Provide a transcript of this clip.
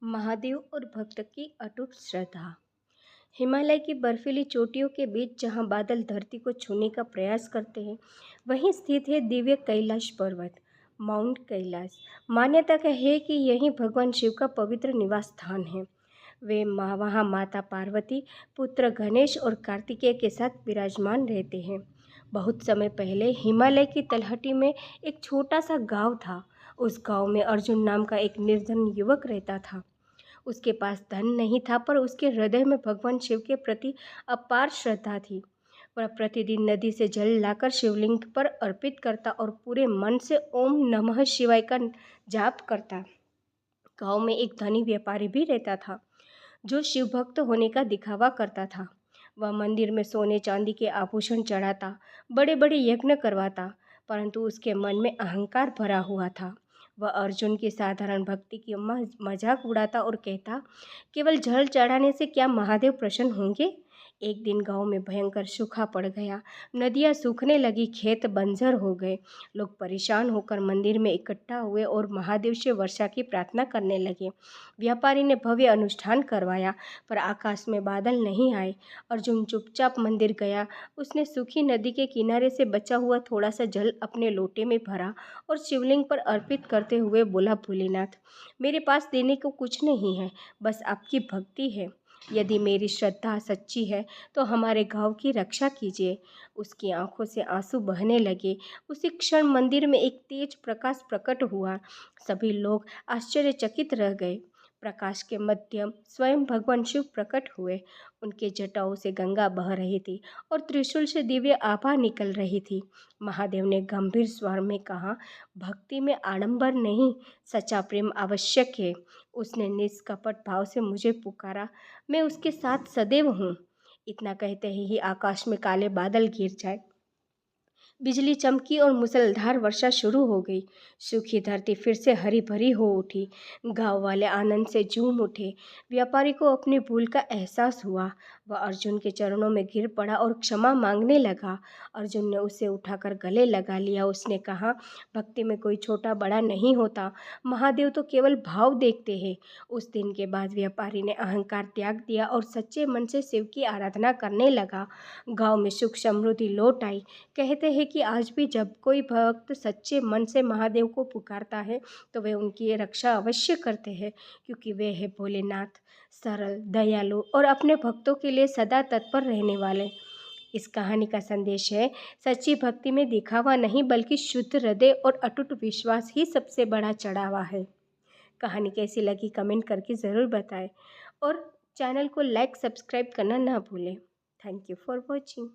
महादेव और भक्त की अटूट श्रद्धा। हिमालय की बर्फीली चोटियों के बीच जहां बादल धरती को छूने का प्रयास करते हैं, वहीं स्थित है दिव्य कैलाश पर्वत, माउंट कैलाश। मान्यता का है कि यही भगवान शिव का पवित्र निवास स्थान है। वहाँ माता पार्वती, पुत्र गणेश और कार्तिकेय के साथ विराजमान रहते हैं। बहुत समय पहले हिमालय की तलहटी में एक छोटा सा गांव था। उस गांव में अर्जुन नाम का एक निर्धन युवक रहता था। उसके पास धन नहीं था, पर उसके हृदय में भगवान शिव के प्रति अपार श्रद्धा थी। वह प्रतिदिन नदी से जल लाकर शिवलिंग पर अर्पित करता और पूरे मन से ओम नमः शिवाय का जाप करता। गांव में एक धनी व्यापारी भी रहता था, जो शिव भक्त होने का दिखावा करता था। वह मंदिर में सोने चांदी के आभूषण चढ़ाता, बड़े बड़े यज्ञ करवाता, परंतु उसके मन में अहंकार भरा हुआ था। वह अर्जुन की साधारण भक्ति की मजाक उड़ाता और कहता, केवल जल चढ़ाने से क्या महादेव प्रसन्न होंगे। एक दिन गांव में भयंकर सूखा पड़ गया। नदियां सूखने लगी, खेत बंजर हो गए। लोग परेशान होकर मंदिर में इकट्ठा हुए और महादेव से वर्षा की प्रार्थना करने लगे। व्यापारी ने भव्य अनुष्ठान करवाया, पर आकाश में बादल नहीं आए। अर्जुन चुपचाप मंदिर गया। उसने सूखी नदी के किनारे से बचा हुआ थोड़ा सा जल अपने लोटे में भरा और शिवलिंग पर अर्पित करते हुए बोला, भोलेनाथ, मेरे पास देने को कुछ नहीं है, बस आपकी भक्ति है। यदि मेरी श्रद्धा सच्ची है तो हमारे गांव की रक्षा कीजिए। उसकी आंखों से आंसू बहने लगे। उसी क्षण मंदिर में एक तेज प्रकाश प्रकट हुआ। सभी लोग आश्चर्यचकित रह गए। प्रकाश के मध्यम स्वयं भगवान शिव प्रकट हुए। उनके जटाओं से गंगा बह रही थी और त्रिशूल से दिव्य आभा निकल रही थी। महादेव ने गंभीर स्वर में कहा, भक्ति में आडंबर नहीं, सच्चा प्रेम आवश्यक है। उसने निष्कपट भाव से मुझे पुकारा, मैं उसके साथ सदैव हूँ। इतना कहते ही आकाश में काले बादल घिर जाए, बिजली चमकी और मूसलाधार वर्षा शुरू हो गई। सूखी धरती फिर से हरी भरी हो उठी। गांव वाले आनंद से झूम उठे। व्यापारी को अपनी भूल का एहसास हुआ। वह अर्जुन के चरणों में गिर पड़ा और क्षमा मांगने लगा। अर्जुन ने उसे उठाकर गले लगा लिया। उसने कहा, भक्ति में कोई छोटा बड़ा नहीं होता, महादेव तो केवल भाव देखते हैं। उस दिन के बाद व्यापारी ने अहंकार त्याग दिया और सच्चे मन से शिव की आराधना करने लगा। गांव में सुख समृद्धि लौट आई। कहते हैं कि आज भी जब कोई भक्त सच्चे मन से महादेव को पुकारता है तो वे उनकी रक्षा अवश्य करते हैं, क्योंकि वे हैं भोलेनाथ, सरल, दयालु और अपने भक्तों के लिए सदा तत्पर रहने वाले। इस कहानी का संदेश है, सच्ची भक्ति में दिखावा नहीं, बल्कि शुद्ध हृदय और अटूट विश्वास ही सबसे बड़ा चढ़ावा है। कहानी कैसी लगी कमेंट करके ज़रूर बताएं और चैनल को लाइक सब्सक्राइब करना ना भूलें। Thank you for watching.